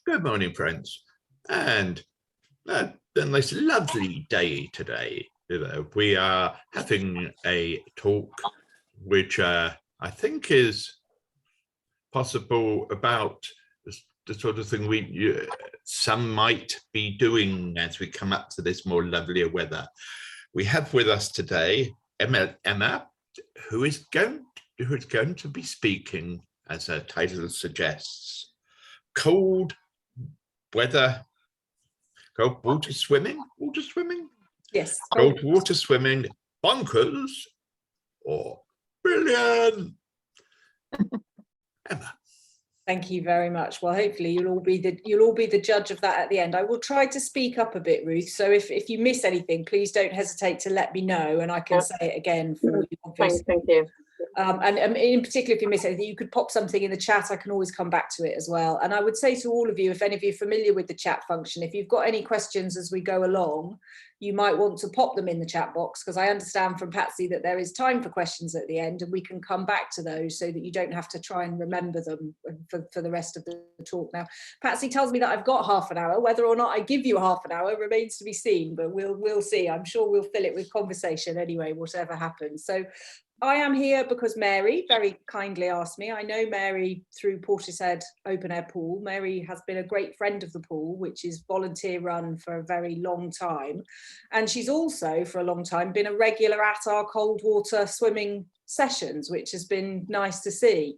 Good morning, friends. And a nice, lovely day today. We are having a talk which I think is possible about the sort of thing some might be doing as we come up to this more lovelier weather. We have with us today Emma, who is going to be speaking, as her title suggests, cold weather, cold water swimming, Yes, cold water swimming, bonkers or brilliant. Emma. Thank you very much. Well, hopefully you'll all be the judge of that at the end. I will try to speak up a bit, Ruth. So if you miss anything, please don't hesitate to let me know, and I can say it again for you. Obviously. Thank you. And in particular, if you miss anything, you could pop something in the chat. I can always come back to it as well. And I would say to all of you, if any of you are familiar with the chat function, if you've got any questions as we go along, you might want to pop them in the chat box, because I understand from Patsy that there is time for questions at the end, and we can come back to those so that you don't have to try and remember them for the rest of the talk. Now, Patsy tells me that I've got half an hour. Whether or not I give you half an hour remains to be seen, but we'll see. I'm sure we'll fill it with conversation anyway, whatever happens. So I am here because Mary very kindly asked me. I know Mary through Portishead Open Air Pool. Mary has been a great friend of the pool, which is volunteer run for a very long time. And she's also for a long time been a regular at our cold water swimming sessions, which has been nice to see.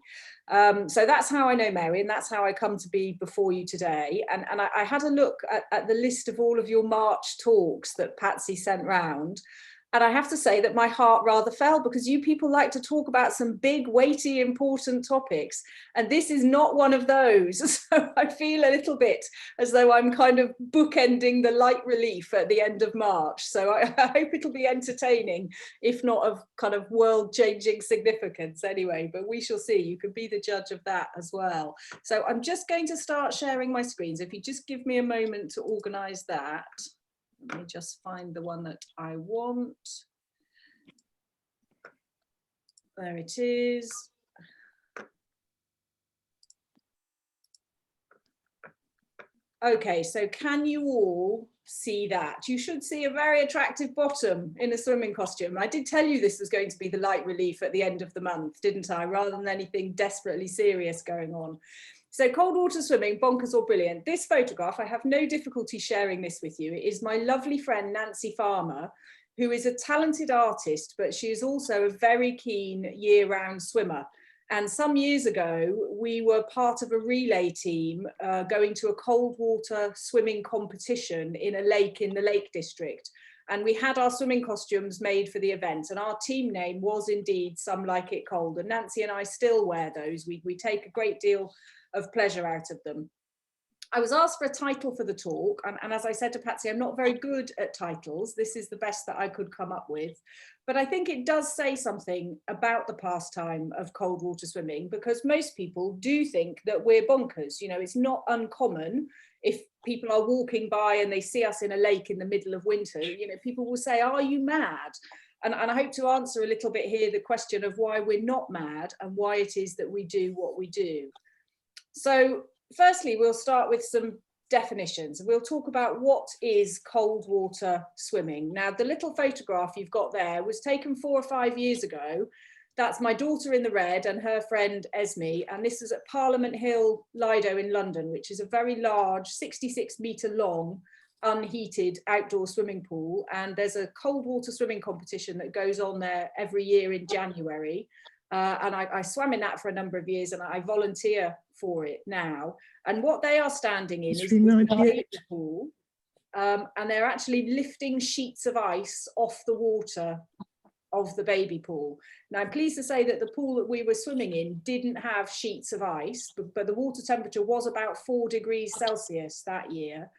So that's how I know Mary, and that's how I come to be before you today. And I had a look at the list of all of your March talks that Patsy sent round. And I have to say that my heart rather fell, because you people like to talk about some big, weighty, important topics. And this is not one of those. So I feel a little bit as though I'm kind of bookending the light relief at the end of March. So I hope it'll be entertaining, if not of kind of world-changing significance anyway. But we shall see. You can be the judge of that as well. So I'm just going to start sharing my screens. If you just give me a moment to organise that. Let me just find the one that I want. There it is. Okay, so can you all see that? You should see a very attractive bottom in a swimming costume. I did tell you this was going to be the light relief at the end of the month, didn't I? Rather than anything desperately serious going on. So cold water swimming, bonkers or brilliant. This photograph, I have no difficulty sharing this with you. It is my lovely friend, Nancy Farmer, who is a talented artist, but she is also a very keen year-round swimmer. And some years ago, we were part of a relay team going to a cold water swimming competition in a lake in the Lake District. And we had our swimming costumes made for the event, and our team name was indeed Some Like It Cold. And Nancy and I still wear those. We take a great deal of pleasure out of them. I was asked for a title for the talk, and as I said to Patsy, I'm not very good at titles. This is the best that I could come up with, but I think it does say something about the pastime of cold water swimming, because most people do think that we're bonkers. You know, it's not uncommon if people are walking by and they see us in a lake in the middle of winter, you know, people will say, "Are you mad?" And I hope to answer a little bit here the question of why we're not mad and why it is that we do what we do. So firstly, we'll start with some definitions. We'll talk about what is cold water swimming. Now, the little photograph you've got there was taken 4 or 5 years ago. That's my daughter in the red and her friend Esme. And this is at Parliament Hill Lido in London, which is a very large, 66-metre long, unheated outdoor swimming pool. And there's a cold water swimming competition that goes on there every year in January. And I swam in that for a number of years, and I volunteer for it now. And what they are standing in is the baby pool, and they're actually lifting sheets of ice off the water of the baby pool. Now, I'm pleased to say that the pool that we were swimming in didn't have sheets of ice, but the water temperature was about 4 degrees Celsius that year.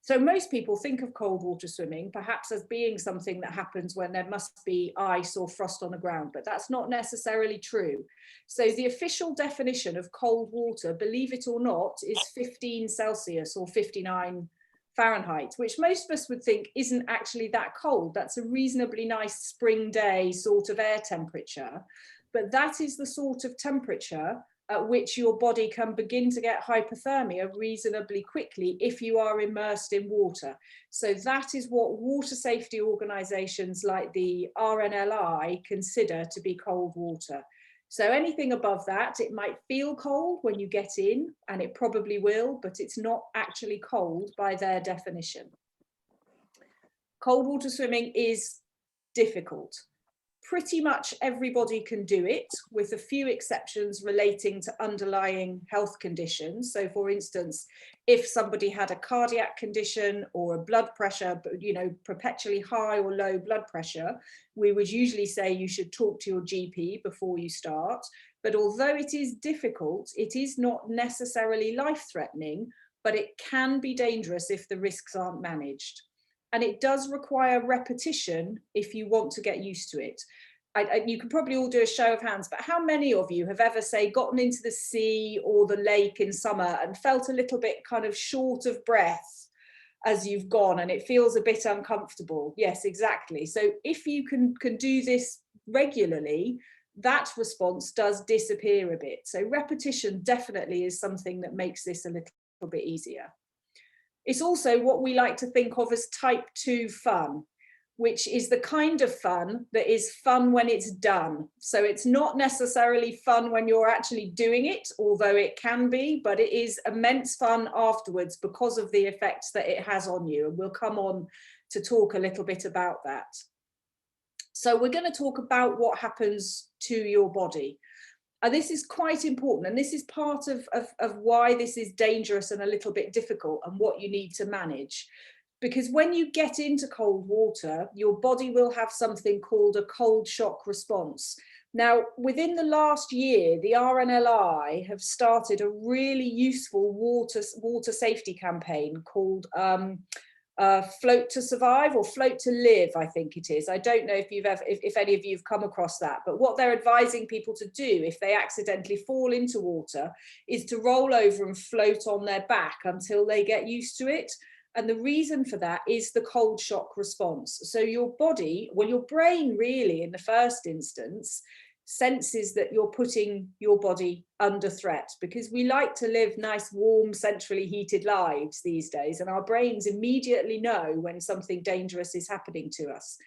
So most people think of cold water swimming perhaps as being something that happens when there must be ice or frost on the ground, but that's not necessarily true. So the official definition of cold water, believe it or not, is 15 Celsius or 59 Fahrenheit, which most of us would think isn't actually that cold. That's a reasonably nice spring day sort of air temperature. But that is the sort of temperature at which your body can begin to get hypothermia reasonably quickly if you are immersed in water. So that is what water safety organisations like the RNLI consider to be cold water. So anything above that, it might feel cold when you get in, and it probably will, but it's not actually cold by their definition. Cold water swimming is difficult. Pretty much everybody can do it, with a few exceptions relating to underlying health conditions. So for instance, if somebody had a cardiac condition or a blood pressure, you know, perpetually high or low blood pressure, we would usually say you should talk to your GP before you start. But although it is difficult, it is not necessarily life-threatening, but it can be dangerous if the risks aren't managed. And it does require repetition if you want to get used to it. You can probably all do a show of hands, but how many of you have ever, say, gotten into the sea or the lake in summer and felt a little bit kind of short of breath as you've gone and it feels a bit uncomfortable? Yes, exactly. So if you can do this regularly, that response does disappear a bit. So repetition definitely is something that makes this a little bit easier. It's also what we like to think of as type 2 fun, which is the kind of fun that is fun when it's done. So it's not necessarily fun when you're actually doing it, although it can be, but it is immense fun afterwards because of the effects that it has on you. And we'll come on to talk a little bit about that. So we're going to talk about what happens to your body. And this is quite important, and this is part of why this is dangerous and a little bit difficult and what you need to manage. Because when you get into cold water, your body will have something called a cold shock response. Now, within the last year, the RNLI have started a really useful water safety campaign called Float to Survive or Float to Live, I think it is. I don't know if any of you have come across that, but what they're advising people to do if they accidentally fall into water is to roll over and float on their back until they get used to it. And the reason for that is the cold shock response. So your body, well, your brain really in the first instance, senses that you're putting your body under threat, because we like to live nice, warm, centrally heated lives these days, and our brains immediately know when something dangerous is happening to us.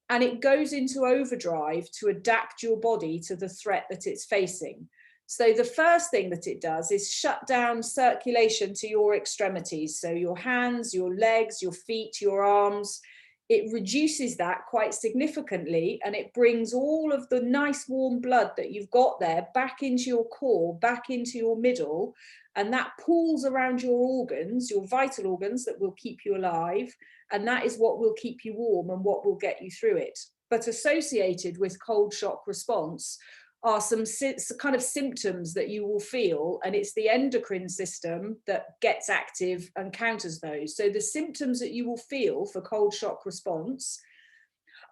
And it goes into overdrive to adapt your body to the threat that it's facing. So the first thing that it does is shut down circulation to your extremities. So your hands, your legs, your feet, your arms. It reduces that quite significantly, and it brings all of the nice warm blood that you've got there back into your core, back into your middle, and that pools around your organs, your vital organs that will keep you alive, and that is what will keep you warm and what will get you through it. But associated with cold shock response are some kind of symptoms that you will feel, and it's the endocrine system that gets active and counters those. So the symptoms that you will feel for cold shock response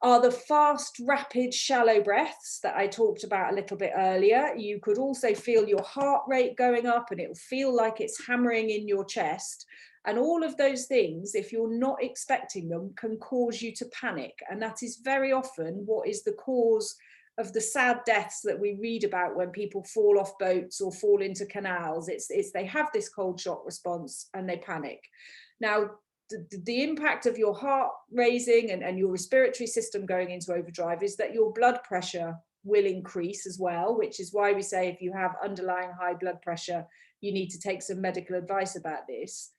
are the fast, rapid, shallow breaths that I talked about a little bit earlier. You could also feel your heart rate going up, and it will feel like it's hammering in your chest. And all of those things, if you're not expecting them, can cause you to panic. And that is very often what is the cause of the sad deaths that we read about when people fall off boats or fall into canals. It's they have this cold shock response and they panic. Now, the impact of your heart raising and your respiratory system going into overdrive is that your blood pressure will increase as well, which is why we say if you have underlying high blood pressure, you need to take some medical advice about this.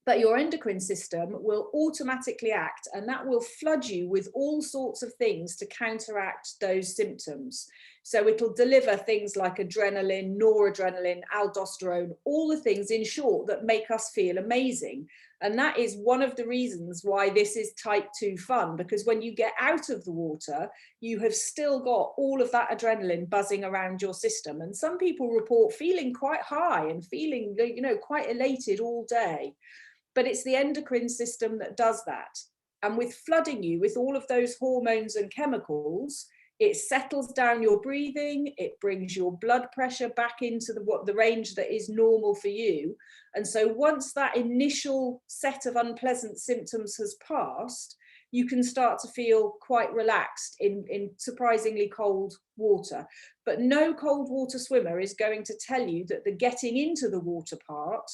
But your endocrine system will automatically act, and that will flood you with all sorts of things to counteract those symptoms. So it'll deliver things like adrenaline, noradrenaline, aldosterone, all the things, in short, that make us feel amazing. And that is one of the reasons why this is type 2 fun, because when you get out of the water, you have still got all of that adrenaline buzzing around your system. And some people report feeling quite high and feeling, you know, quite elated all day. But it's the endocrine system that does that. And with flooding you with all of those hormones and chemicals, it settles down your breathing, it brings your blood pressure back into the range that is normal for you. And so once that initial set of unpleasant symptoms has passed, you can start to feel quite relaxed in surprisingly cold water. But no cold water swimmer is going to tell you that the getting into the water part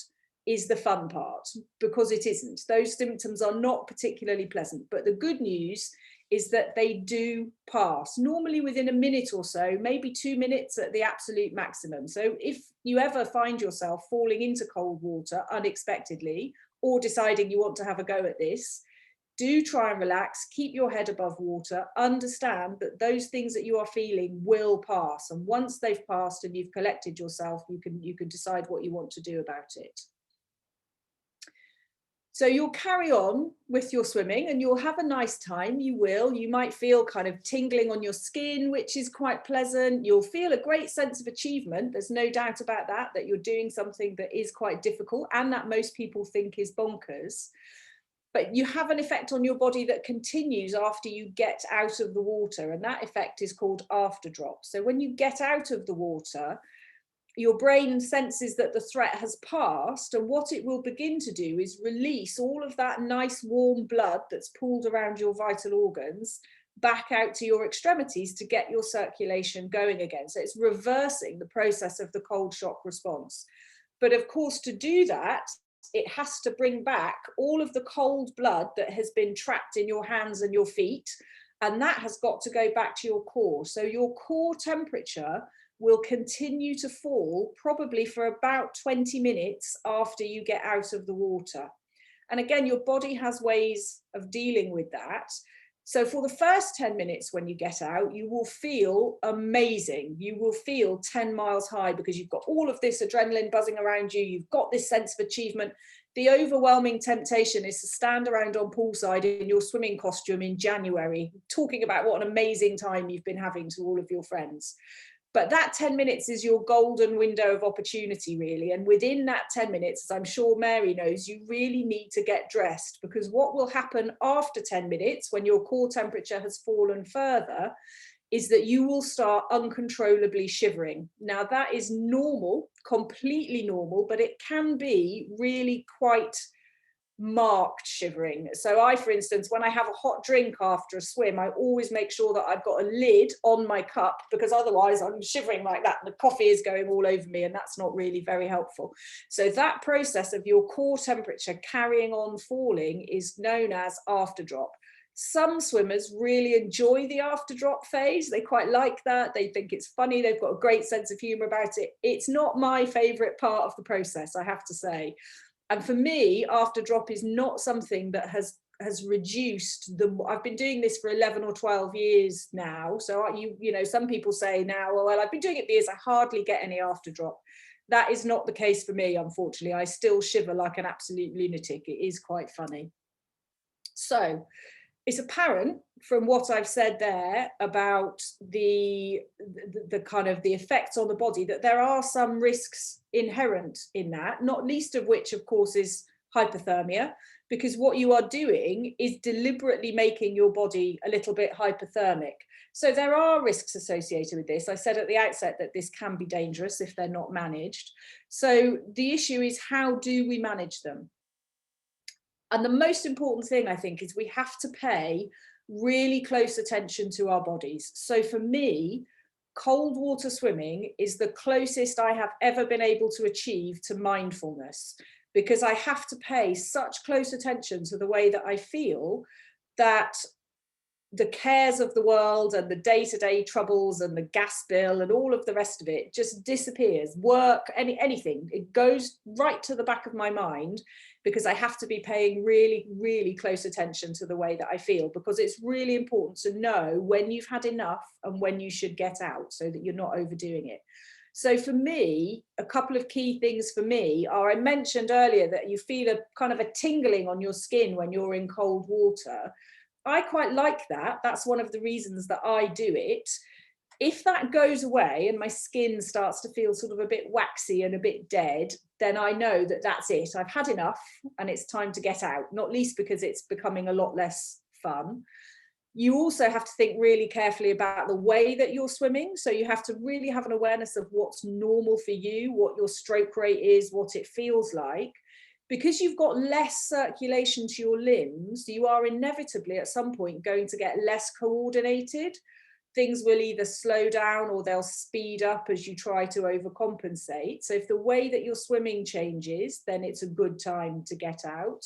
is the fun part, because it isn't. Those symptoms are not particularly pleasant. But the good news is that they do pass, normally within a minute or so, maybe 2 minutes at the absolute maximum. So if you ever find yourself falling into cold water unexpectedly, or deciding you want to have a go at this, do try and relax, keep your head above water, understand that those things that you are feeling will pass. And once they've passed and you've collected yourself, you can decide what you want to do about it. So you'll carry on with your swimming and you'll have a nice time. You might feel kind of tingling on your skin, which is quite pleasant. You'll feel a great sense of achievement. There's no doubt about that, that you're doing something that is quite difficult and that most people think is bonkers. But you have an effect on your body that continues after you get out of the water. And that effect is called afterdrop. So when you get out of the water, your brain senses that the threat has passed, and what it will begin to do is release all of that nice warm blood that's pooled around your vital organs back out to your extremities to get your circulation going again. So it's reversing the process of the cold shock response. But of course, to do that, it has to bring back all of the cold blood that has been trapped in your hands and your feet, and that has got to go back to your core. So your core temperature will continue to fall probably for about 20 minutes after you get out of the water. And again, your body has ways of dealing with that. So for the first 10 minutes when you get out, you will feel amazing. You will feel 10 miles high because you've got all of this adrenaline buzzing around you. You've got this sense of achievement. The overwhelming temptation is to stand around on poolside in your swimming costume in January, talking about what an amazing time you've been having to all of your friends. But that 10 minutes is your golden window of opportunity, really. And within that 10 minutes, as I'm sure Mary knows, you really need to get dressed, because what will happen after 10 minutes when your core temperature has fallen further is that you will start uncontrollably shivering. Now, that is normal, completely normal, but it can be really quite marked shivering. So I, for instance, when I have a hot drink after a swim, I always make sure that I've got a lid on my cup, because otherwise I'm shivering like that and the coffee is going all over me, and that's not really very helpful. So that process of your core temperature carrying on falling is known as afterdrop. Some swimmers really enjoy the afterdrop phase. They quite like that. They think it's funny. They've got a great sense of humor about it. It's not my favorite part of the process, I have to say. And for me, afterdrop is not something that has reduced I've been doing this for 11 or 12 years now. So you know, some people say now, well, I've been doing it for years, I hardly get any afterdrop. That is not the case for me, unfortunately. I still shiver like an absolute lunatic. It is quite funny. So it's apparent from what I've said there about the kind of the effects on the body that there are some risks inherent in that, not least of which, of course, is hypothermia, because what you are doing is deliberately making your body a little bit hypothermic. So there are risks associated with this. I said at the outset that this can be dangerous if they're not managed. So the issue is, how do we manage them? And the most important thing, I think, is we have to pay really close attention to our bodies. So for me, cold water swimming is the closest I have ever been able to achieve to mindfulness, because I have to pay such close attention to the way that I feel that the cares of the world and the day-to-day troubles and the gas bill and all of the rest of it just disappears. Work, anything, it goes right to the back of my mind, because I have to be paying really, really close attention to the way that I feel, because it's really important to know when you've had enough and when you should get out, so that you're not overdoing it. So for me, a couple of key things for me are, I mentioned earlier that you feel a kind of a tingling on your skin when you're in cold water. I quite like that. That's one of the reasons that I do it. If that goes away and my skin starts to feel sort of a bit waxy and a bit dead, then I know that that's it. I've had enough and it's time to get out, not least because it's becoming a lot less fun. You also have to think really carefully about the way that you're swimming. So you have to really have an awareness of what's normal for you, what your stroke rate is, what it feels like. because you've got less circulation to your limbs, you are inevitably at some point going to get less coordinated. Things will either slow down or they'll speed up as you try to overcompensate. So if the way that you're swimming changes, then it's a good time to get out.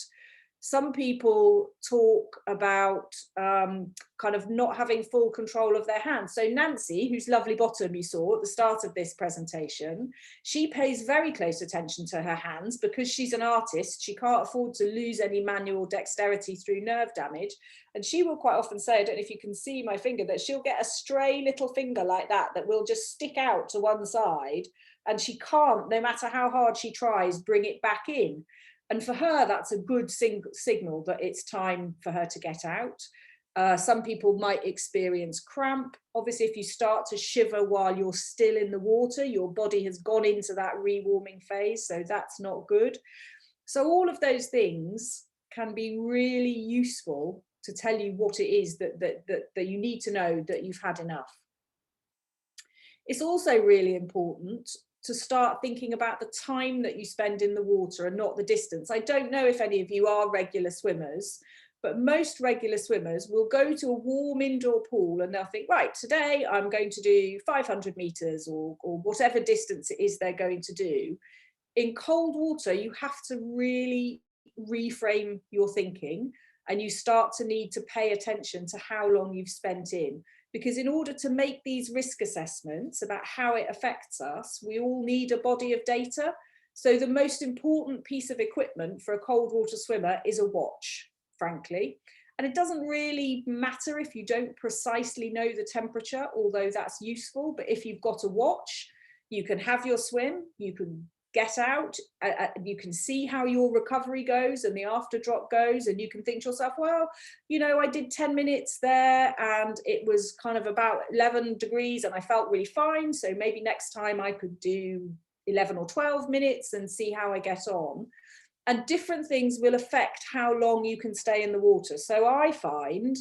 Some people talk about kind of not having full control of their hands. So Nancy, whose lovely bottom you saw at the start of this presentation, she pays very close attention to her hands because she's an artist. She can't afford to lose any manual dexterity through nerve damage. And she will quite often say, I don't know if you can see my finger, that she'll get a stray little finger like that will just stick out to one side, and she can't, no matter how hard she tries, bring it back in. And for her, that's a good signal that it's time for her to get out. Some people might experience cramp. Obviously, if you start to shiver while you're still in the water, your body has gone into that rewarming phase, so that's not good. So all of those things can be really useful to tell you what it is that you need to know that you've had enough. It's also really important to start thinking about the time that you spend in the water and not the distance. I don't know if any of you are regular swimmers, but most regular swimmers will go to a warm indoor pool and they'll think, right, today I'm going to do 500 meters or whatever distance it is they're going to do. In cold water, you have to really reframe your thinking, and you start to need to pay attention to how long you've spent in. Because in order to make these risk assessments about how it affects us, we all need a body of data. So the most important piece of equipment for a cold water swimmer is a watch, frankly. And it doesn't really matter if you don't precisely know the temperature, although that's useful. But if you've got a watch, you can have your swim, you can get out, you can see how your recovery goes and the after drop goes, and you can think to yourself, well, you know, I did 10 minutes there and it was kind of about 11 degrees and I felt really fine, so maybe next time I could do 11 or 12 minutes and see how I get on. And different things will affect how long you can stay in the water. So I find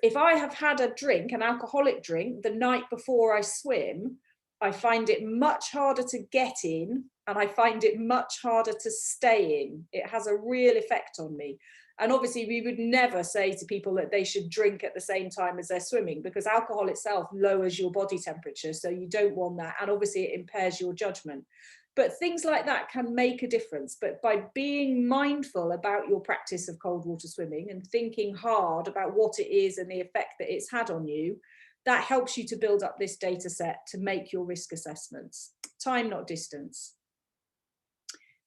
if I have had a drink, an alcoholic drink, the night before I swim, I find it much harder to get in, and I find it much harder to stay in. It has a real effect on me. And obviously we would never say to people that they should drink at the same time as they're swimming, because alcohol itself lowers your body temperature. So you don't want that. And obviously it impairs your judgment. But things like that can make a difference. But by being mindful about your practice of cold water swimming and thinking hard about what it is and the effect that it's had on you, that helps you to build up this data set to make your risk assessments. Time, not distance.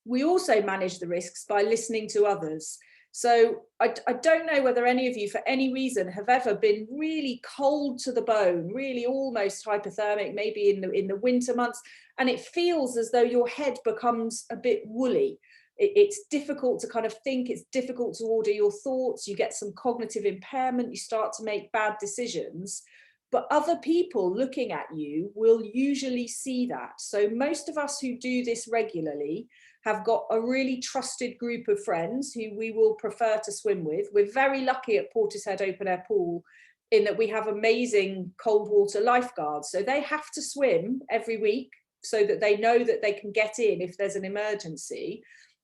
We also manage the risks by listening to others. So I don't know whether any of you, for any reason, have ever been really cold to the bone, really almost hypothermic, maybe in the winter months, and it feels as though your head becomes a bit woolly. It's difficult to kind of think, it's difficult to order your thoughts, you get some cognitive impairment, you start to make bad decisions. But other people looking at you will usually see that. So most of us who do this regularly have got a really trusted group of friends who we will prefer to swim with. We're very lucky at Portishead Open Air Pool in that we have amazing cold water lifeguards. So they have to swim every week so that they know that they can get in if there's an emergency.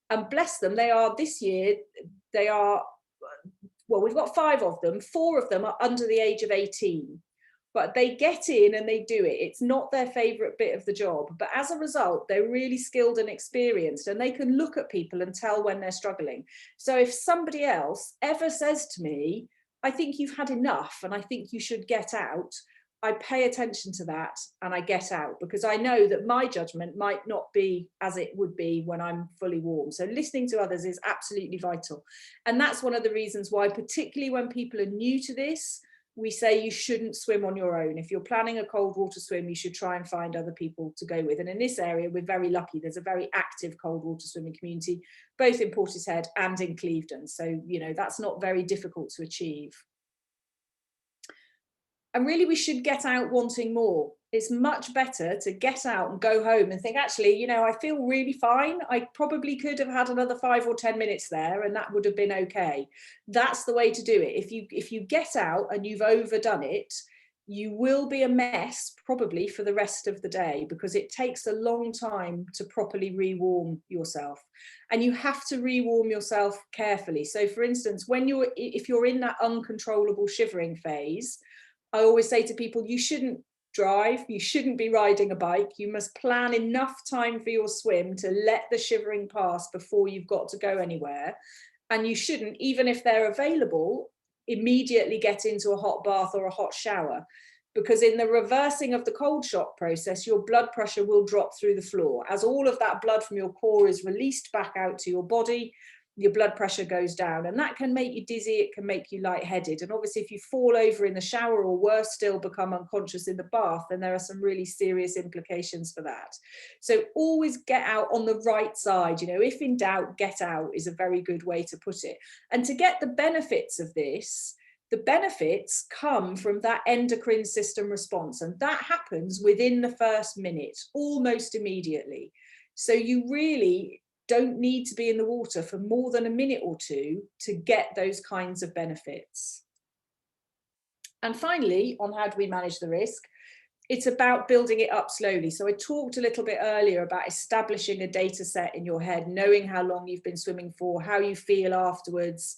And bless them, they are this year, they are, well, we've got 5 of them, 4 of them are under the age of 18. But they get in and they do it. It's not their favorite bit of the job, but as a result, they're really skilled and experienced, and they can look at people and tell when they're struggling. So if somebody else ever says to me, I think you've had enough and I think you should get out, I pay attention to that and I get out, because I know that my judgment might not be as it would be when I'm fully warm. So listening to others is absolutely vital. And that's one of the reasons why, particularly when people are new to this, we say you shouldn't swim on your own. If you're planning a cold water swim, you should try and find other people to go with. And in this area, we're very lucky. There's a very active cold water swimming community, both in Portishead and in Clevedon. So, you know, that's not very difficult to achieve. And really, we should get out wanting more. It's much better to get out and go home and think, actually, you know, I feel really fine. I probably could have had another 5 or 10 minutes there and that would have been okay. That's the way to do it. If you get out and you've overdone it, you will be a mess probably for the rest of the day, because it takes a long time to properly rewarm yourself, and you have to rewarm yourself carefully. So for instance, if you're in that uncontrollable shivering phase, I always say to people, you shouldn't drive, you shouldn't be riding a bike. You must plan enough time for your swim to let the shivering pass before you've got to go anywhere. And you shouldn't, even if they're available, immediately get into a hot bath or a hot shower, because in the reversing of the cold shock process, your blood pressure will drop through the floor. As all of that blood from your core is released back out to your body, your blood pressure goes down, and that can make you dizzy, it can make you lightheaded. And obviously if you fall over in the shower, or worse still, become unconscious in the bath, then there are some really serious implications for that. So always get out on the right side. If in doubt, get out is a very good way to put it. And to get the benefits of this, the benefits come from that endocrine system response, and that happens within the first minute, almost immediately. So you really don't need to be in the water for more than a minute or two to get those kinds of benefits. And finally, on how do we manage the risk, it's about building it up slowly. So I talked a little bit earlier about establishing a data set in your head, knowing how long you've been swimming for, how you feel afterwards.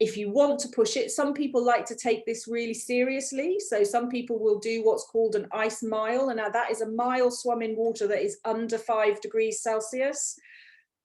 If you want to push it, some people like to take this really seriously. So some people will do what's called an ice mile. And now that is a mile swum in water that is under 5 degrees Celsius.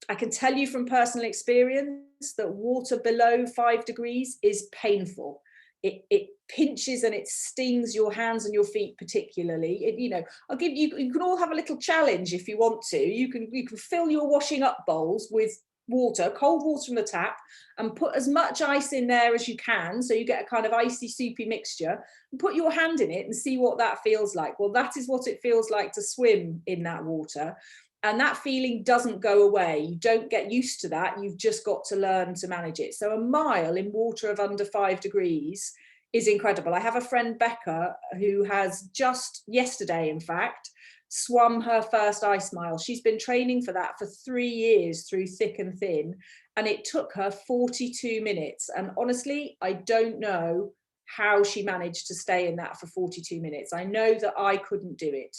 I can tell you from personal experience that water below 5 degrees is painful. It pinches and it stings your hands and your feet particularly. I'll give you, you can all have a little challenge if you want to. You can fill your washing up bowls with water, cold water from the tap, and put as much ice in there as you can, so you get a kind of icy soupy mixture, and put your hand in it and see what that feels like. Well, that is what it feels like to swim in that water, and that feeling doesn't go away. You don't get used to that, you've just got to learn to manage it. So a mile in water of under 5 degrees is incredible. I have a friend, Becca, who has just yesterday, in fact, swum her first ice mile. She's been training for that for 3 years through thick and thin, and it took her 42 minutes. And honestly, I don't know how she managed to stay in that for 42 minutes. I know that I couldn't do it.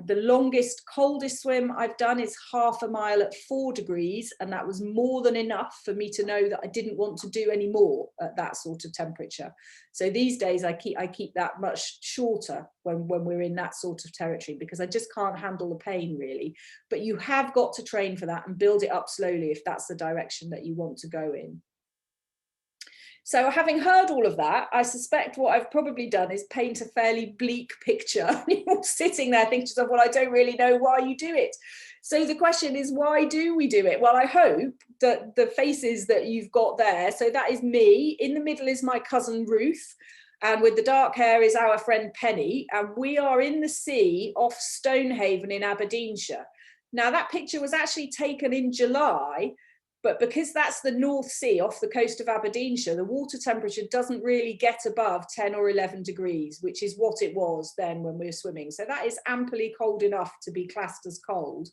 The longest, coldest swim I've done is half a mile at 4 degrees, and that was more than enough for me to know that I didn't want to do any more at that sort of temperature. So these days I keep that much shorter when we're in that sort of territory, because I just can't handle the pain really. But you have got to train for that and build it up slowly if that's the direction that you want to go in. So having heard all of that, I suspect what I've probably done is paint a fairly bleak picture. You're sitting there thinking to yourself, well, I don't really know why you do it. So the question is, why do we do it? Well, I hope that the faces that you've got there, so that is me, in the middle is my cousin Ruth, and with the dark hair is our friend Penny, and we are in the sea off Stonehaven in Aberdeenshire. Now that picture was actually taken in July, but because that's the North Sea off the coast of Aberdeenshire, the water temperature doesn't really get above 10 or 11 degrees, which is what it was then when we were swimming. So that is amply cold enough to be classed as cold.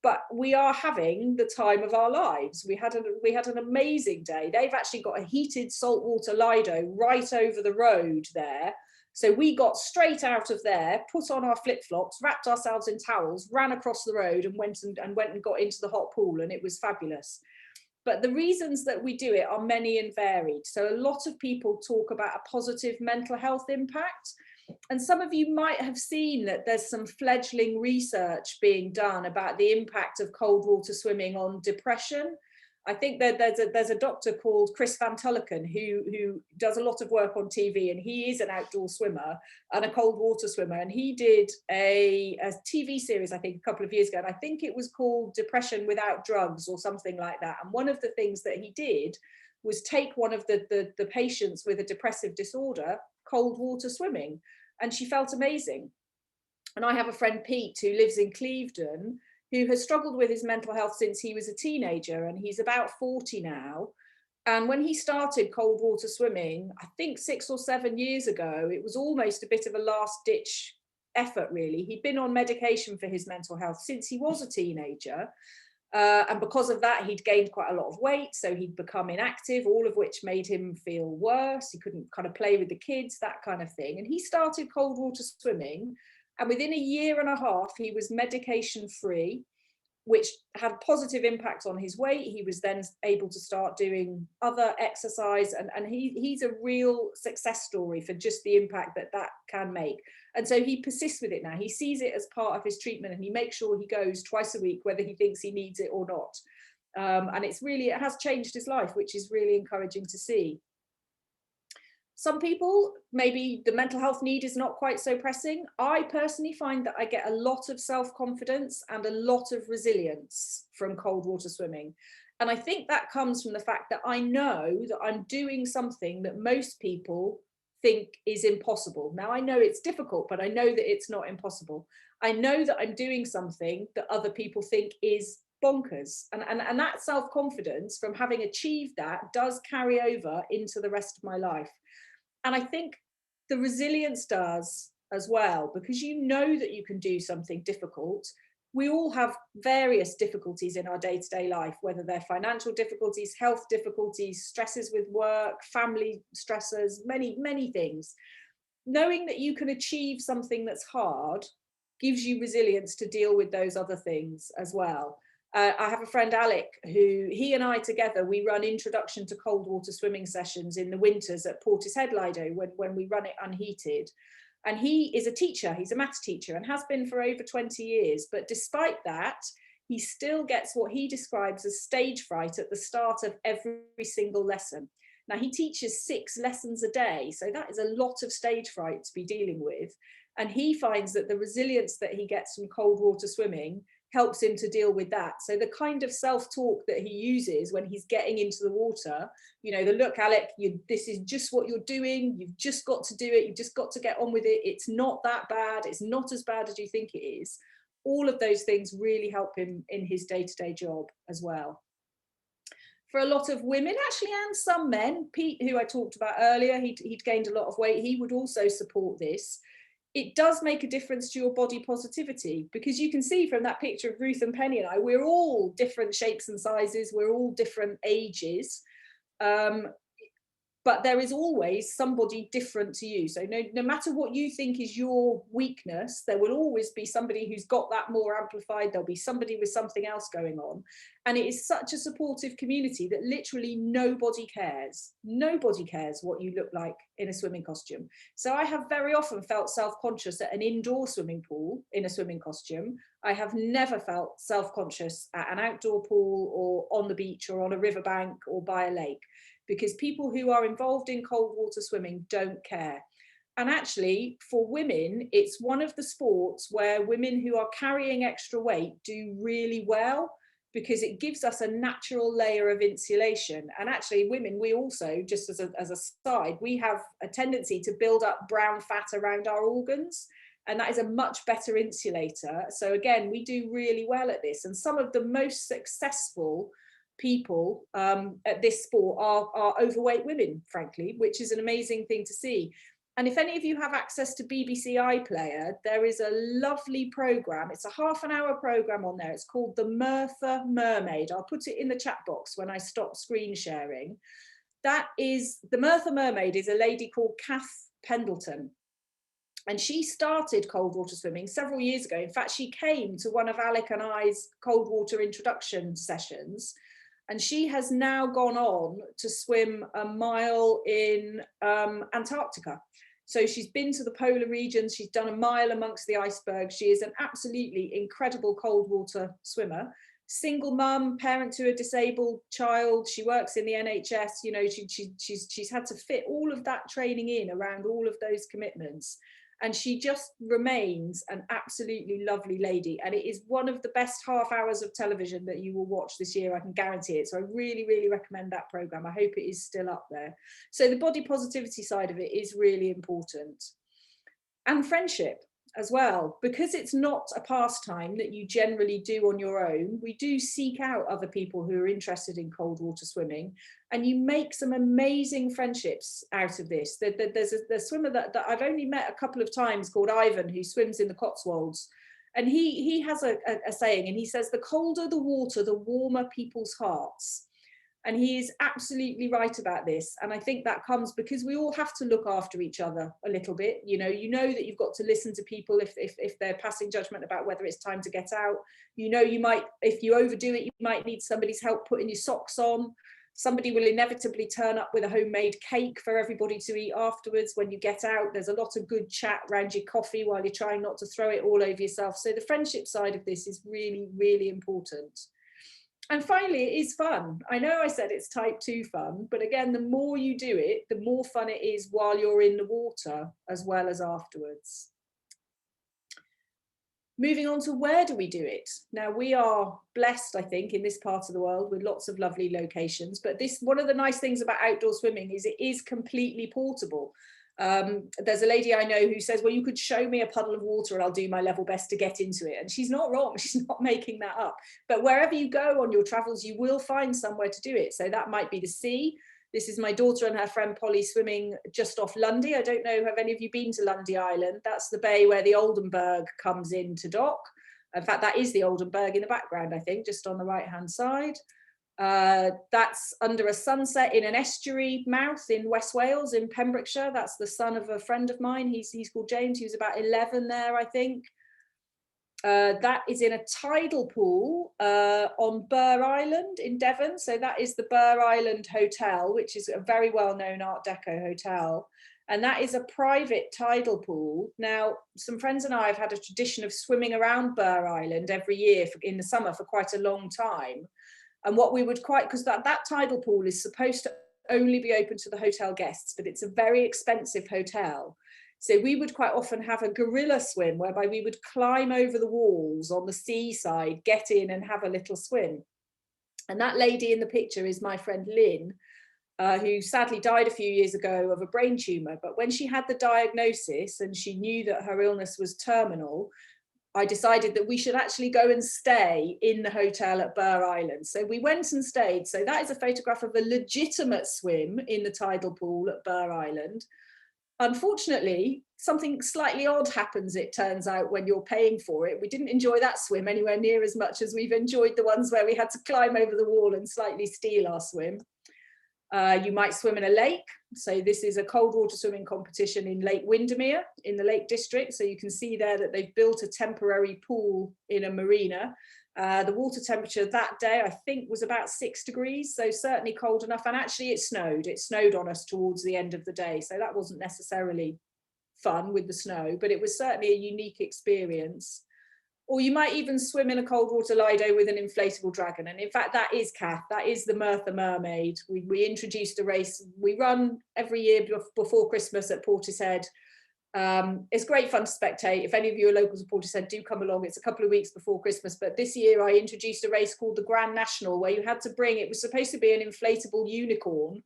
But we are having the time of our lives. We had an amazing day. They've actually got a heated saltwater Lido right over the road there. So we got straight out of there, put on our flip-flops, wrapped ourselves in towels, ran across the road and went and got into the hot pool, and it was fabulous. But the reasons that we do it are many and varied. So a lot of people talk about a positive mental health impact. And some of you might have seen that there's some fledgling research being done about the impact of cold water swimming on depression. I think that there's a doctor called Chris Van Tulloken who does a lot of work on TV, and he is an outdoor swimmer and a cold water swimmer, and he did a TV series I think a couple of years ago, and I think it was called Depression Without Drugs or something like that. And one of the things that he did was take one of the patients with a depressive disorder cold water swimming, and she felt amazing. And I have a friend, Pete, who lives in Clevedon, who has struggled with his mental health since he was a teenager, and he's about 40 now. And when he started cold water swimming, I think 6 or 7 years ago, it was almost a bit of a last ditch effort, really. He'd been on medication for his mental health since he was a teenager. And because of that, he'd gained quite a lot of weight, so he'd become inactive, all of which made him feel worse. He couldn't kind of play with the kids, that kind of thing. And he started cold water swimming, and within a year and a half, he was medication free, which had positive impact on his weight. He was then able to start doing other exercise, and he's a real success story for just the impact that that can make. And so he persists with it now. He sees it as part of his treatment, and he makes sure he goes twice a week, whether he thinks he needs it or not. And it has changed his life, which is really encouraging to see. Some people, maybe the mental health need is not quite so pressing. I personally find that I get a lot of self-confidence and a lot of resilience from cold water swimming. And I think that comes from the fact that I know that I'm doing something that most people think is impossible. Now, I know it's difficult, but I know that it's not impossible. I know that I'm doing something that other people think is bonkers. And that self-confidence from having achieved that does carry over into the rest of my life. And I think the resilience does as well, because you know that you can do something difficult. We all have various difficulties in our day-to-day life, whether they're financial difficulties, health difficulties, stresses with work, family stressors, many, many things. Knowing that you can achieve something that's hard gives you resilience to deal with those other things as well. I have a friend, Alec, who he and I together, we run introduction to cold water swimming sessions in the winters at Portishead Lido when we run it unheated. And he is a teacher, he's a maths teacher and has been for over 20 years. But despite that, he still gets what he describes as stage fright at the start of every single lesson. Now, he teaches 6 lessons a day, so that is a lot of stage fright to be dealing with. And he finds that the resilience that he gets from cold water swimming helps him to deal with that. So the kind of self-talk that he uses when he's getting into the water, you know, the look, Alec, this is just what you're doing. You've just got to do it. You've just got to get on with it. It's not that bad. It's not as bad as you think it is. All of those things really help him in his day-to-day job as well. For a lot of women, actually, and some men, Pete, who I talked about earlier, he'd gained a lot of weight. He would also support this. It does make a difference to your body positivity, because you can see from that picture of Ruth and Penny and I, we're all different shapes and sizes, we're all different ages, but there is always somebody different to you. So no matter what you think is your weakness, there will always be somebody who's got that more amplified. There'll be somebody with something else going on. And it is such a supportive community that literally nobody cares. Nobody cares what you look like in a swimming costume. So I have very often felt self-conscious at an indoor swimming pool in a swimming costume. I have never felt self-conscious at an outdoor pool or on the beach or on a riverbank or by a lake, because people who are involved in cold water swimming don't care. And actually, for women, it's one of the sports where women who are carrying extra weight do really well, because it gives us a natural layer of insulation. And actually, women, we also, just as a side, we have a tendency to build up brown fat around our organs. And that is a much better insulator. So again, we do really well at this. And some of the most successful people at this sport are overweight women, frankly, which is an amazing thing to see. And if any of you have access to BBC iPlayer, there is a lovely program. It's a half-an-hour program on there. It's called The Merthyr Mermaid. I'll put it in the chat box when I stop screen sharing. That is, The Merthyr Mermaid is a lady called Kath Pendleton. And she started cold water swimming several years ago. In fact, she came to one of Alec and I's cold water introduction sessions. And she has now gone on to swim a mile in Antarctica. So she's been to the polar regions, she's done a mile amongst the icebergs. She is an absolutely incredible cold water swimmer. Single mum, parent to a disabled child. She works in the NHS. You know, she's had to fit all of that training in around all of those commitments. And she just remains an absolutely lovely lady. And it is one of the best half hours of television that you will watch this year. I can guarantee it. So I really, really recommend that program. I hope it is still up there. So the body positivity side of it is really important. And friendship as well, because it's not a pastime that you generally do on your own. We do seek out other people who are interested in cold water swimming, and you make some amazing friendships out of this. There's a swimmer that I've only met a couple of times called Ivan, who swims in the Cotswolds, And he has a saying, and he says, the colder the water, the warmer people's hearts. And he is absolutely right about this. And I think that comes because we all have to look after each other a little bit. You know that you've got to listen to people if they're passing judgment about whether it's time to get out. You might, if you overdo it, you might need somebody's help putting your socks on. Somebody will inevitably turn up with a homemade cake for everybody to eat afterwards when you get out. There's a lot of good chat around your coffee while you're trying not to throw it all over yourself. So the friendship side of this is really, really important. And finally, it is fun. I know I said it's type 2 fun, but again, the more you do it, the more fun it is while you're in the water as well as afterwards. Moving on to where do we do it? Now, we are blessed, I think, in this part of the world with lots of lovely locations, but one of the nice things about outdoor swimming is it is completely portable. There's a lady I know who says, well, you could show me a puddle of water and I'll do my level best to get into it. And she's not wrong. She's not making that up. But wherever you go on your travels, you will find somewhere to do it. So that might be the sea. This is my daughter and her friend Polly swimming just off Lundy. I don't know, have any of you been to Lundy Island? That's the bay where the Oldenburg comes in to dock. In fact, that is the Oldenburg in the background, I think, just on the right-hand side. That's under a sunset in an estuary mouth in West Wales in Pembrokeshire. That's the son of a friend of mine. He's called James. He was about 11 there, I think. That is in a tidal pool on Burr Island in Devon. So that is the Burr Island Hotel, which is a very well-known Art Deco hotel. And that is a private tidal pool. Now, some friends and I have had a tradition of swimming around Burr Island every year in the summer for quite a long time. And what we would because that tidal pool is supposed to only be open to the hotel guests, but it's a very expensive hotel. So we would quite often have a gorilla swim whereby we would climb over the walls on the seaside, get in and have a little swim. And that lady in the picture is my friend Lynn, who sadly died a few years ago of a brain tumor. But when she had the diagnosis and she knew that her illness was terminal, I decided that we should actually go and stay in the hotel at Burr Island. So we went and stayed. So that is a photograph of a legitimate swim in the tidal pool at Burr Island. Unfortunately, something slightly odd happens, it turns out, when you're paying for it. We didn't enjoy that swim anywhere near as much as we've enjoyed the ones where we had to climb over the wall and slightly steal our swim. You might swim in a lake. So this is a cold water swimming competition in Lake Windermere in the Lake District. So you can see there that they've built a temporary pool in a marina. The water temperature that day, I think, was about 6 degrees. So certainly cold enough. And actually it snowed. It snowed on us towards the end of the day. So that wasn't necessarily fun with the snow, but it was certainly a unique experience. Or you might even swim in a cold water Lido with an inflatable dragon. And in fact, that is Kath, that is the Merthyr Mermaid. We introduced a race we run every year before Christmas at Portishead. It's great fun to spectate. If any of you are locals of Portishead, do come along. It's a couple of weeks before Christmas. But this year I introduced a race called the Grand National, where you had to bring, it was supposed to be an inflatable unicorn,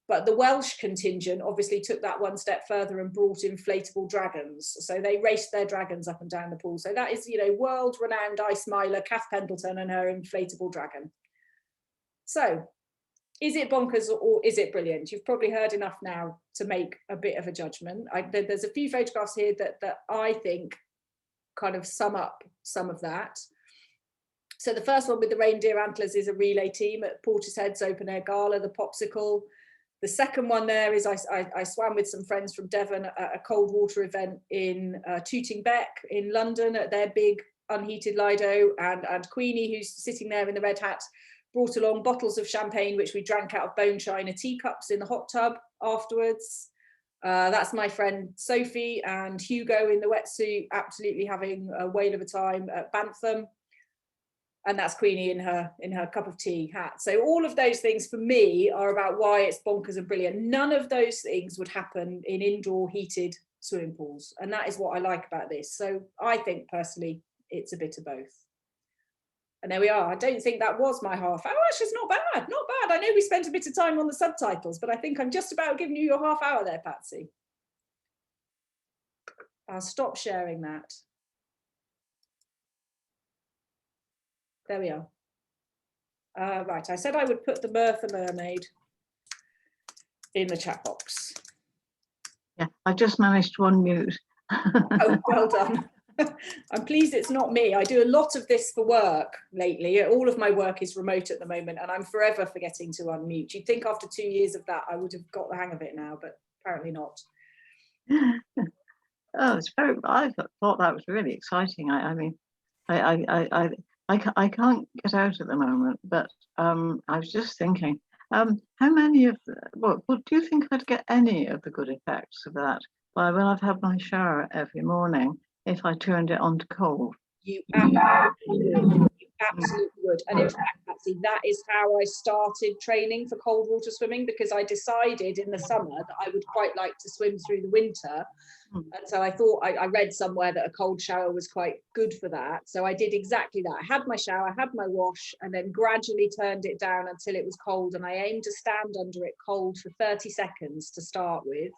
but the Welsh contingent obviously took that one step further and brought inflatable dragons. So they raced their dragons up and down the pool. So that is, you know, world-renowned ice miler Kath Pendleton and her inflatable dragon. So is it bonkers or is it brilliant? You've probably heard enough now to make a bit of a judgment. There's a few photographs here that I think kind of sum up some of that. So the first one with the reindeer antlers is a relay team at Portishead's open air gala, the Popsicle. The second one there is I swam with some friends from Devon at a cold water event in Tooting Bec in London at their big unheated Lido, and Queenie, who's sitting there in the red hat, brought along bottles of champagne, which we drank out of bone china teacups in the hot tub afterwards. That's my friend Sophie and Hugo in the wetsuit, absolutely having a whale of a time at Bantham. And that's Queenie in her cup of tea hat. So all of those things for me are about why it's bonkers and brilliant. None of those things would happen in indoor heated swimming pools. And that is what I like about this. So I think personally, it's a bit of both. And there we are. I don't think that was my half hour. Actually, it's not bad, not bad. I know we spent a bit of time on the subtitles, but I think I'm just about giving you your half hour there, Patsy. I'll stop sharing that. There we are. Right, I said I would put the Merthyr Mermaid in the chat box. Yeah, I just managed to unmute. Oh, well done. I'm pleased it's not me. I do a lot of this for work lately. All of my work is remote at the moment, and I'm forever forgetting to unmute. You'd think after 2 years of that, I would have got the hang of it now, but apparently not. Oh, it's very. I thought that was really exciting. I mean, I can't get out at the moment, but I was just thinking, how many of well, do you think I'd get any of the good effects of that? Well, when I've had my shower every morning, if I turned it on to cold. You absolutely would. You absolutely would. And in fact, Patsy, that is how I started training for cold water swimming, because I decided in the summer that I would quite like to swim through the winter. And so I thought, I read somewhere that a cold shower was quite good for that. So I did exactly that. I had my shower, I had my wash, and then gradually turned it down until it was cold. And I aimed to stand under it cold for 30 seconds to start with.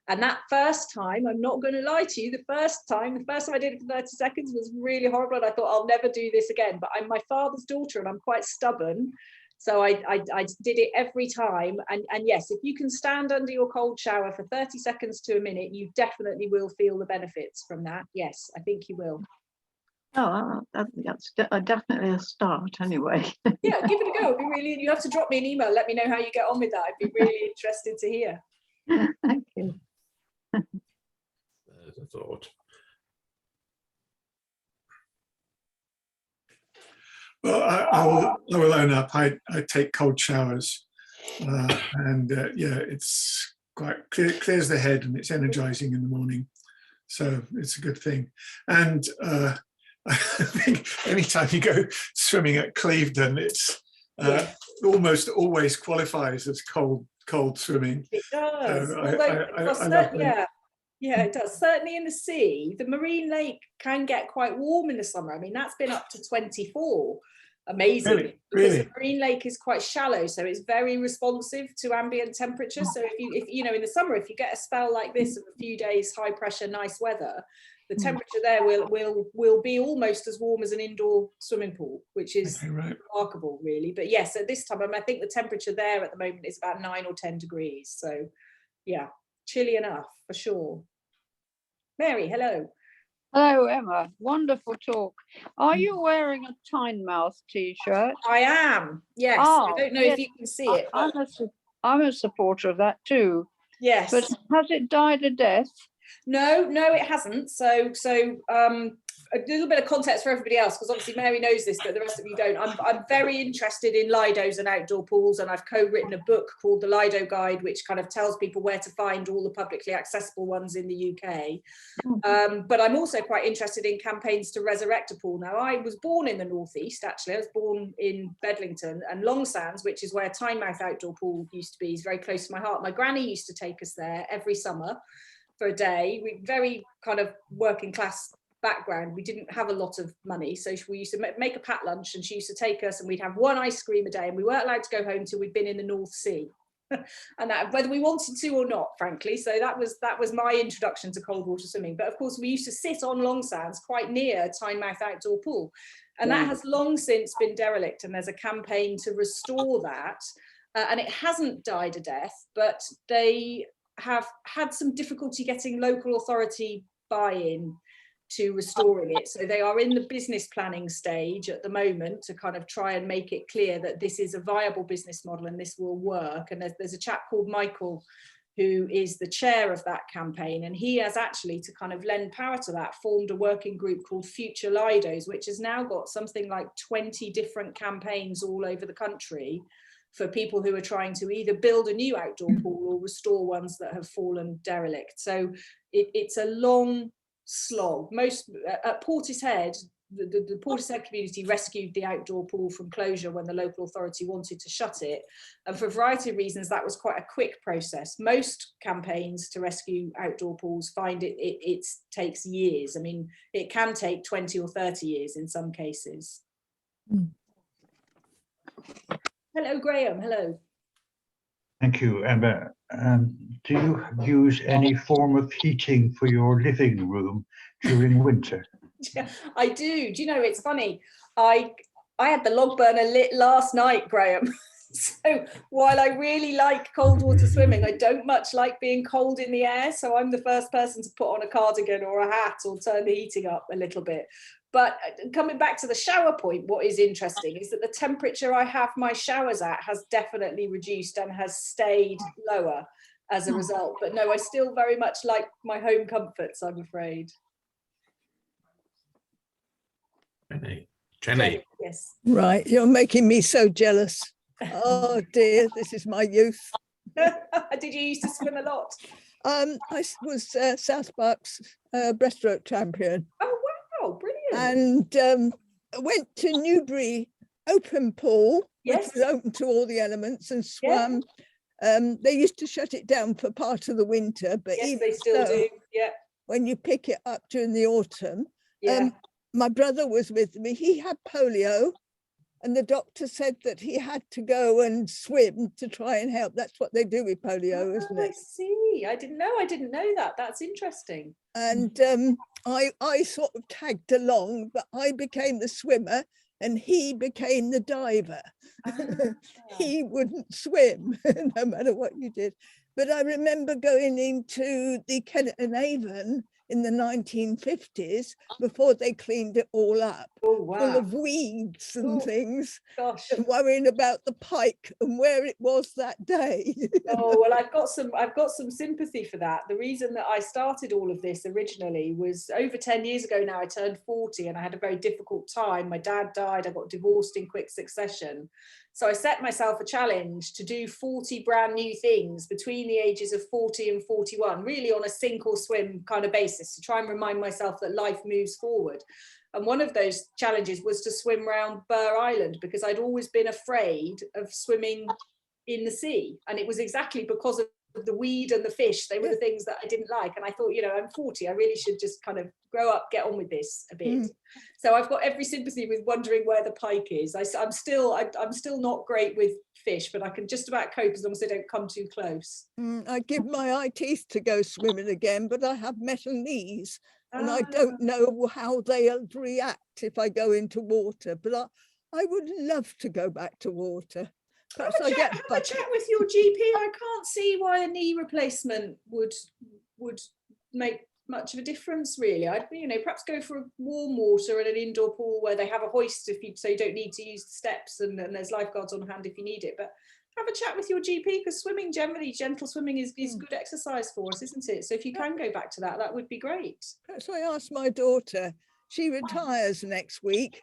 And that first time, I'm not going to lie to you, the first time I did it for 30 seconds was really horrible. And I thought, I'll never do this again. But I'm my father's daughter and I'm quite stubborn. So I did it every time. And yes, if you can stand under your cold shower for 30 seconds to a minute, you definitely will feel the benefits from that. Yes, I think you will. Oh, that's definitely a start anyway. Yeah, give it a go. It'd be really, you have to drop me an email. Let me know how you get on with that. I'd be really interested to hear. Thank you. There's a thought. Well, I will own up. I take cold showers, and yeah, it's quite clears the head and it's energizing in the morning, so it's a good thing. And I think anytime you go swimming at Clevedon, it's almost always qualifies as cold swimming. It does. So Although, I love yeah, it does. Certainly in the sea, the marine lake can get quite warm in the summer. I mean, that's been up to 24. Amazing. Really? Because the marine lake is quite shallow, so it's very responsive to ambient temperature. So if you know, in the summer, if you get a spell like this of a few days high pressure, nice weather, the temperature there will be almost as warm as an indoor swimming pool, which is remarkable, really. But yes, at this time, I think the temperature there at the moment is about 9 or 10 degrees. So yeah, chilly enough for sure. Mary, hello. Hello, Emma. Wonderful talk. Are you wearing a Tynemouth t-shirt? I am. Yes. Oh, I don't know yes. if you can see it. I'm a supporter of that too. Yes. But has it died a death? No, it hasn't. So a little bit of context for everybody else, because obviously Mary knows this, but the rest of you don't. I'm very interested in Lidos and outdoor pools, and I've co-written a book called The Lido Guide, which kind of tells people where to find all the publicly accessible ones in the UK. But I'm also quite interested in campaigns to resurrect a pool. Now, I was born in the Northeast, actually. I was born in Bedlington, and Long Sands, which is where Tynemouth Outdoor Pool used to be, is very close to my heart. My granny used to take us there every summer for a day. We very kind of working class background. We didn't have a lot of money, so we used to make a packed lunch, and she used to take us, and we'd have one ice cream a day, and we weren't allowed to go home till we'd been in the North Sea. And that, whether we wanted to or not, frankly. So that was my introduction to cold water swimming. But of course, we used to sit on Long Sands quite near Tynemouth Outdoor Pool, and that has long since been derelict, and there's a campaign to restore that, and it hasn't died a death, but they have had some difficulty getting local authority buy-in to restoring it. So they are in the business planning stage at the moment to kind of try and make it clear that this is a viable business model and this will work. And there's a chap called Michael who is the chair of that campaign, and he has actually, to kind of lend power to that, formed a working group called Future Lidos, which has now got something like 20 different campaigns all over the country for people who are trying to either build a new outdoor pool or restore ones that have fallen derelict. So it's a long slog. Most at Portishead, the Portishead community rescued the outdoor pool from closure when the local authority wanted to shut it, and for a variety of reasons that was quite a quick process. Most campaigns to rescue outdoor pools find it takes years. I mean, it can take 20 or 30 years in some cases. Hello, Graham. Hello. Thank you, Emma. Do you use any form of heating for your living room during winter? I do. Do you know, it's funny. I had the log burner lit last night, Graham. So while I really like cold water swimming, I don't much like being cold in the air. So I'm the first person to put on a cardigan or a hat or turn the heating up a little bit. But coming back to the shower point, what is interesting is that the temperature I have my showers at has definitely reduced and has stayed lower as a result. But no, I still very much like my home comforts, I'm afraid. Jenny. Yes. Right, you're making me so jealous. Oh dear, this is my youth. Did you used to swim a lot? I was South Bucks breaststroke champion, Oh, wow, brilliant. and I went to Newbury open pool, which Yes. was open to all the elements, and Yeah. swam. They used to shut it down for part of the winter, but Yes, even they still so, do. Yeah, when you pick it up during the autumn, yeah. my brother was with me. He had polio, and the doctor said that he had to go and swim to try and help. That's what they do with polio, isn't Oh, I it? see. I didn't know that. That's interesting. And I sort of tagged along, but I became the swimmer and he became the diver. He wouldn't swim no matter what you did. But I remember going into the Kennet and Avon in the 1950s before they cleaned it all up, Oh, wow. full of weeds and Oh, things, Gosh. and worrying about the pike and where it was that day. Oh, well, I've got some sympathy for that. The reason that I started all of this originally was over 10 years ago now. I turned 40 and I had a very difficult time. My dad died. I got divorced in quick succession. So I set myself a challenge to do 40 brand new things between the ages of 40 and 41, really on a sink or swim kind of basis, to try and remind myself that life moves forward. And one of those challenges was to swim around Burr Island, because I'd always been afraid of swimming in the sea. And it was exactly because of the weed and the fish. They were the things that I didn't like. And I thought, I'm 40, I really should just kind of grow up, get on with this a bit. So I've got every sympathy with wondering where the pike is. I'm still not great with fish, but I can just about cope as long as they don't come too close. I give my eye teeth to go swimming again, but I have metal knees. And I don't know how they'll react if I go into water, but I would love to go back to water. Perhaps Have a chat with your GP. I can't see why a knee replacement would make much of a difference, really. I'd perhaps go for a warm water and an indoor pool where they have a hoist so you don't need to use the steps, and there's lifeguards on hand if you need it. But have a chat with your GP, because swimming generally, gentle swimming is good exercise for us, isn't it? So if you can go back to that, that would be great. Perhaps I asked my daughter. She retires next week.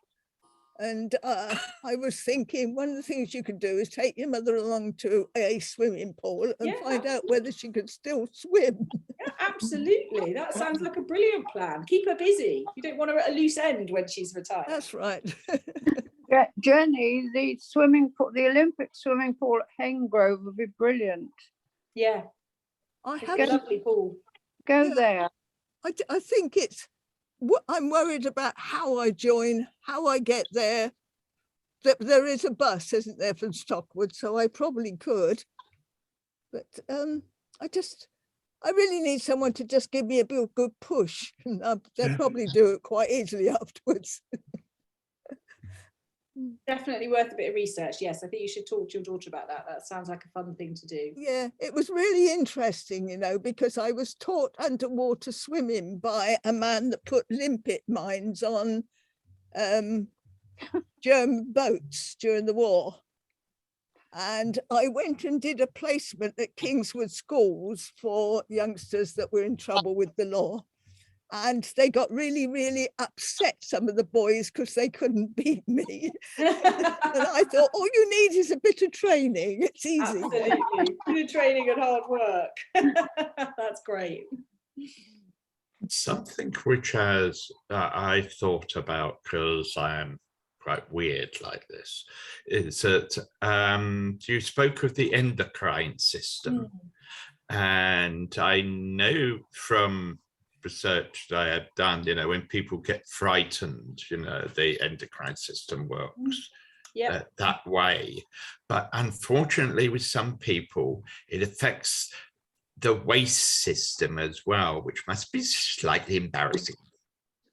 And I was thinking one of the things you could do is take your mother along to a swimming pool and find out whether she could still swim. Yeah, absolutely. That sounds like a brilliant plan. Keep her busy. You don't want her at a loose end when she's retired. That's right. Yeah, Jenny, the swimming pool, the Olympic swimming pool at Hengrove would be brilliant. Yeah, I it's have a lovely pool. Go there. I think I'm worried about how I join, how I get there. There is a bus, isn't there, from Stockwood, so I probably could. But I really need someone to just give me a good push. And they'll probably do it quite easily afterwards. Definitely worth a bit of research. Yes, I think you should talk to your daughter about that. That sounds like a fun thing to do. Yeah, it was really interesting, because I was taught underwater swimming by a man that put limpet mines on German boats during the war. And I went and did a placement at Kingswood schools for youngsters that were in trouble with the law. And they got really, really upset, some of the boys, because they couldn't beat me. And I thought, all you need is a bit of training. It's easy. Absolutely. Bit of training and hard work. That's great. Something which I thought about, because I am quite weird like this, is that you spoke of the endocrine system. And I know from research that I had done, when people get frightened, the endocrine system works that way. But unfortunately, with some people, it affects the waste system as well, which must be slightly embarrassing.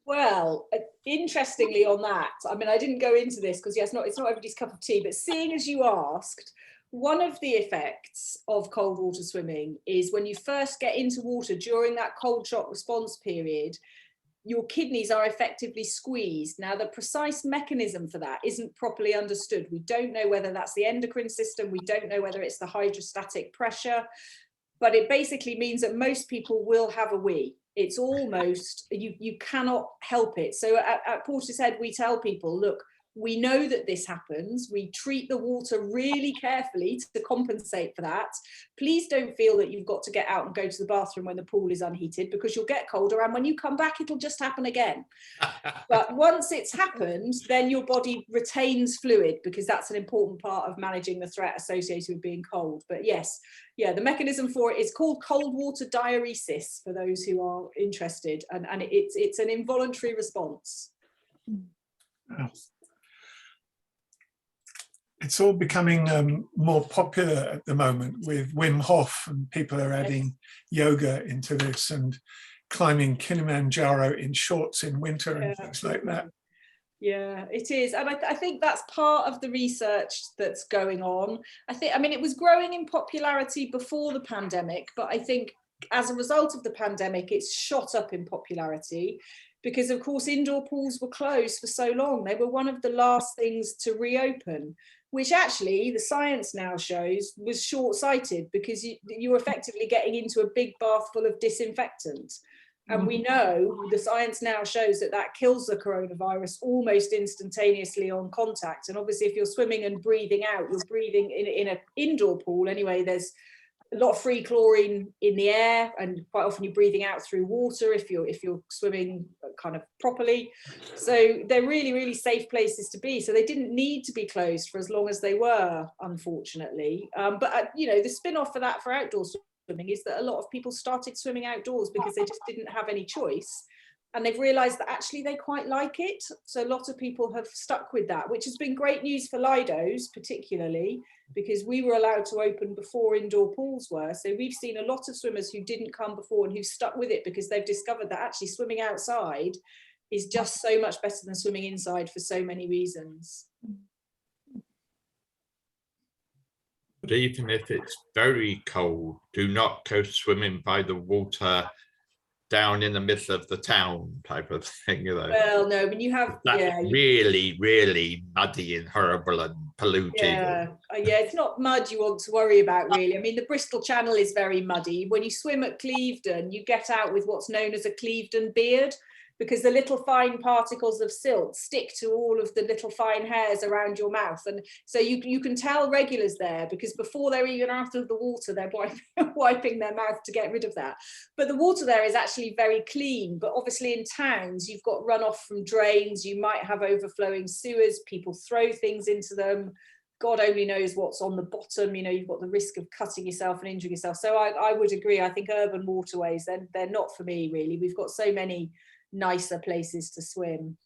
Well, interestingly on that, I mean, I didn't go into this because it's not everybody's cup of tea, but seeing as you asked, one of the effects of cold water swimming is when you first get into water during that cold shock response period, your kidneys are effectively squeezed. Now, the precise mechanism for that isn't properly understood. We don't know whether that's the endocrine system. We don't know whether it's the hydrostatic pressure, but it basically means that most people will have a wee. It's almost, you cannot help it. So at Portishead, we tell people, look, we know that this happens. We treat the water really carefully to compensate for that. Please don't feel that you've got to get out and go to the bathroom when the pool is unheated, because you'll get colder. And when you come back, it'll just happen again. But once it's happened, then your body retains fluid, because that's an important part of managing the threat associated with being cold. But yes, yeah, the mechanism for it is called cold water diuresis, for those who are interested. And it's an involuntary response. Wow. It's all becoming more popular at the moment with Wim Hof, and people are adding yoga into this and climbing Kilimanjaro in shorts in winter and things like that. Yeah, it is. And I think that's part of the research that's going on. I mean, it was growing in popularity before the pandemic, but I think as a result of the pandemic, it's shot up in popularity because, of course, indoor pools were closed for so long. They were one of the last things to reopen, which actually the science now shows was short-sighted, because you're effectively getting into a big bath full of disinfectant. And we know, the science now shows that that kills the coronavirus almost instantaneously on contact. And obviously, if you're swimming and breathing out, you're breathing in an indoor pool anyway, there's a lot of free chlorine in the air, and quite often you're breathing out through water if you're swimming kind of properly. So they're really, really safe places to be. So they didn't need to be closed for as long as they were, unfortunately. But you know, the spin-off for that for outdoor swimming is that a lot of people started swimming outdoors because they just didn't have any choice. And they've realised that actually they quite like it. So a lot of people have stuck with that, which has been great news for Lidos particularly, because we were allowed to open before indoor pools were. So we've seen a lot of swimmers who didn't come before and who stuck with it because they've discovered that actually swimming outside is just so much better than swimming inside for so many reasons. But even if it's very cold, do not go swimming by the water down in the middle of the town type of thing, you know. Well, no, when you have, that's yeah, really, really muddy and horrible and polluted. yeah, it's not mud you want to worry about, really. I mean, the Bristol Channel is very muddy. When you swim at Clevedon, you get out with what's known as a Clevedon beard, because the little fine particles of silt stick to all of the little fine hairs around your mouth. And so you can tell regulars there, because before they're even out of the water, they're wiping their mouth to get rid of that. But the water there is actually very clean. But obviously in towns, you've got runoff from drains, you might have overflowing sewers, people throw things into them. God only knows what's on the bottom. You know, you've got the risk of cutting yourself and injuring yourself. So I would agree. I think urban waterways, they're not for me, really. We've got so many nicer places to swim.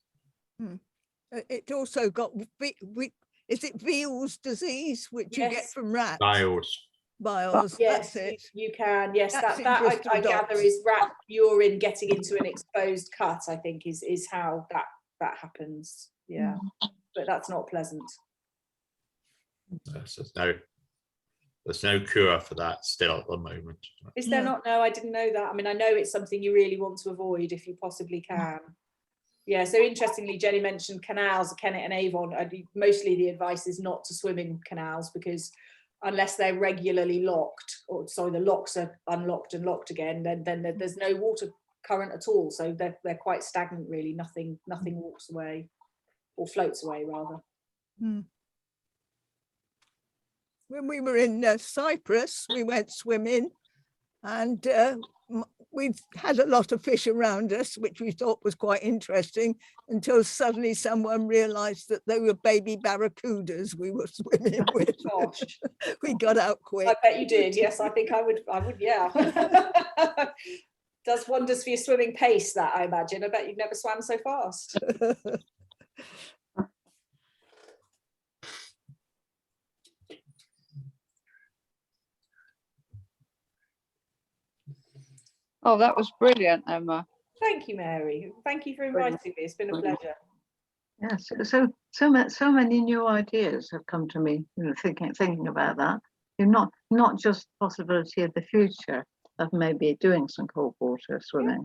It also got, is it Veals disease, which you get from rats? Biles, yes, that's it. You can, yes, That's that I gather Docks. is rat urine getting into an exposed cut, I think is how that happens. Yeah, but that's not pleasant. There's no cure for that still at the moment. Is there not? No, I didn't know that. I mean, I know it's something you really want to avoid if you possibly can. Yeah, so interestingly, Jenny mentioned canals, Kennet and Avon. Mostly the advice is not to swim in canals, because unless they're regularly locked, or sorry, the locks are unlocked and locked again, then there's no water current at all. So they're quite stagnant, really. Nothing walks away, or floats away rather. When we were in Cyprus, we went swimming, and we had a lot of fish around us, which we thought was quite interesting, until suddenly someone realized that they were baby barracudas we were swimming with. Gosh. We got out quick. I bet you did. Yes, I think I would, yeah. Does wonders for your swimming pace, that, I imagine. I bet you've never swam so fast. Oh, that was brilliant, Emma. Thank you, Mary. Thank you for inviting me. It's been a pleasure. Yes, so many new ideas have come to me, thinking about that. Not just the possibility of the future of maybe doing some cold water swimming,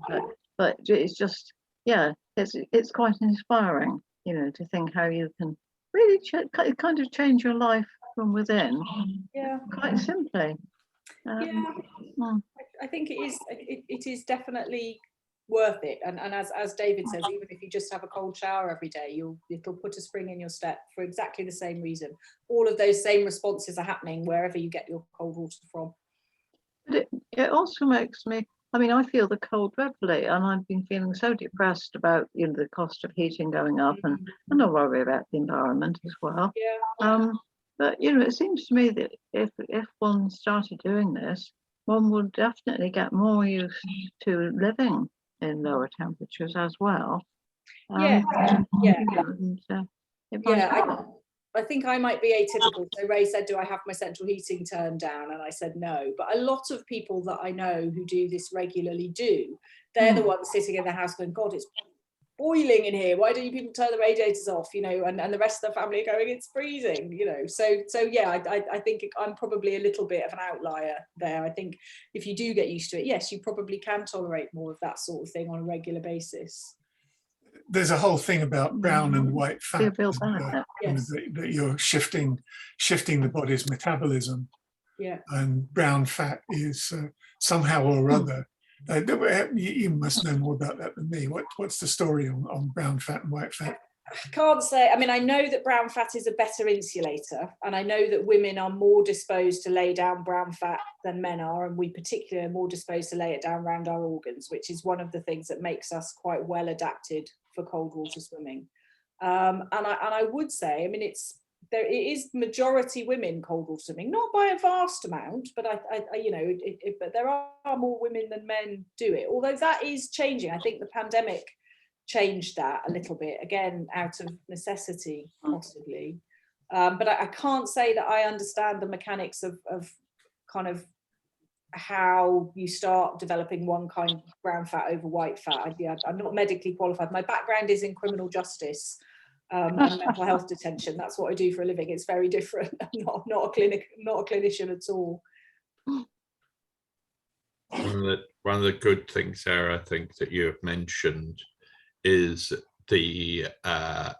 but it's just, yeah, it's quite inspiring, to think how you can really kind of change your life from within, quite simply. I think it is definitely worth it, and as David says, even if you just have a cold shower every day, it'll put a spring in your step for exactly the same reason. All of those same responses are happening wherever you get your cold water from. But it also makes me, I feel the cold regularly, and I've been feeling so depressed about the cost of heating going up, and I worry about the environment as well. But it seems to me that if one started doing this, one would definitely get more used to living in lower temperatures as well. I think I might be atypical. So Ray said, do I have my central heating turned down? And I said no. But a lot of people that I know who do this regularly do. They're the ones sitting in the house going, God, it's boiling in here. Why don't you people turn the radiators off? And the rest of the family are going, it's freezing. So yeah, I think I'm probably a little bit of an outlier there. I think if you do get used to it, yes, you probably can tolerate more of that sort of thing on a regular basis. There's a whole thing about brown and white fat, Yes. that you're shifting the body's metabolism. Yeah. And brown fat is somehow or other. You must know more about that than me. What's the story on brown fat and white fat? I can't say. I know that brown fat is a better insulator, and I know that women are more disposed to lay down brown fat than men are, and we particularly are more disposed to lay it down around our organs, which is one of the things that makes us quite well adapted for cold water swimming. And I would say, it is majority women cold water swimming, not by a vast amount, but but there are more women than men do it. Although that is changing. I think the pandemic changed that a little bit, again, out of necessity, possibly. But I can't say that I understand the mechanics of kind of how you start developing one kind of brown fat over white fat. I'm not medically qualified. My background is in criminal justice and mental health detention. That's what I do for a living. It's very different. I'm not a clinician at all. One of the good things, Sarah, I think that you have mentioned is the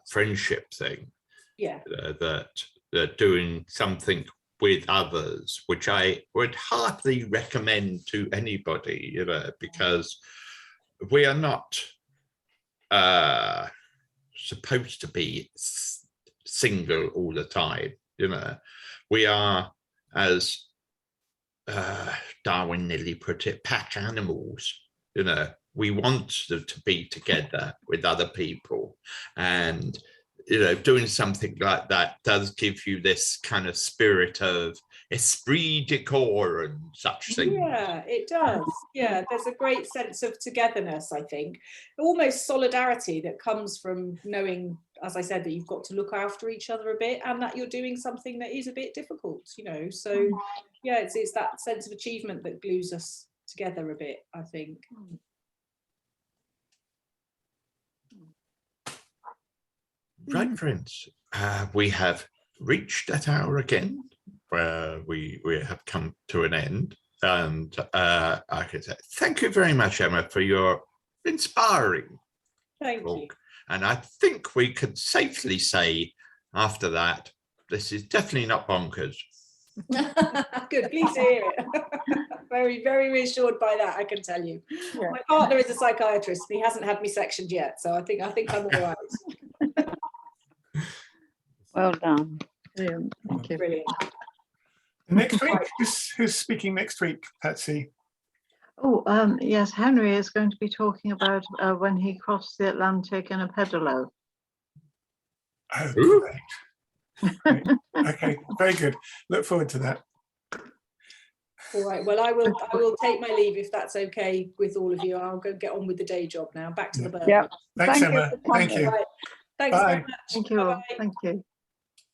friendship thing. Yeah. That doing something with others, which I would hardly recommend to anybody, because we are not supposed to be single all the time. We are, as Darwin nearly put it, pack animals. We want to be together with other people, and doing something like that does give you this kind of spirit of esprit de corps and such things. Yeah, it does. Yeah, there's a great sense of togetherness, I think, almost solidarity that comes from knowing, as I said, that you've got to look after each other a bit, and that you're doing something that is a bit difficult, so yeah, it's that sense of achievement that glues us together a bit, I think. Right, friends, we have reached that hour again where we have come to an end, and I can say thank you very much, Emma, for your inspiring talk. You. And I think we could safely say after that, this is definitely not bonkers. Good, please hear it. Very, very reassured by that, I can tell you. Yeah. My partner is a psychiatrist, and he hasn't had me sectioned yet, so I think I'm all right. Well done. Brilliant. Thank you. Brilliant. Next week, who's speaking next week, Patsy? Oh, yes, Henry is going to be talking about when he crossed the Atlantic in a pedalo. Oh, great. Okay, very good. Look forward to that. All right. Well, I will take my leave if that's okay with all of you. I'll go get on with the day job now. Back to the bird. Yeah. Thanks, Emma. Thank you. Right. Thanks Bye. very much. Thank you. Bye-bye. Thank you.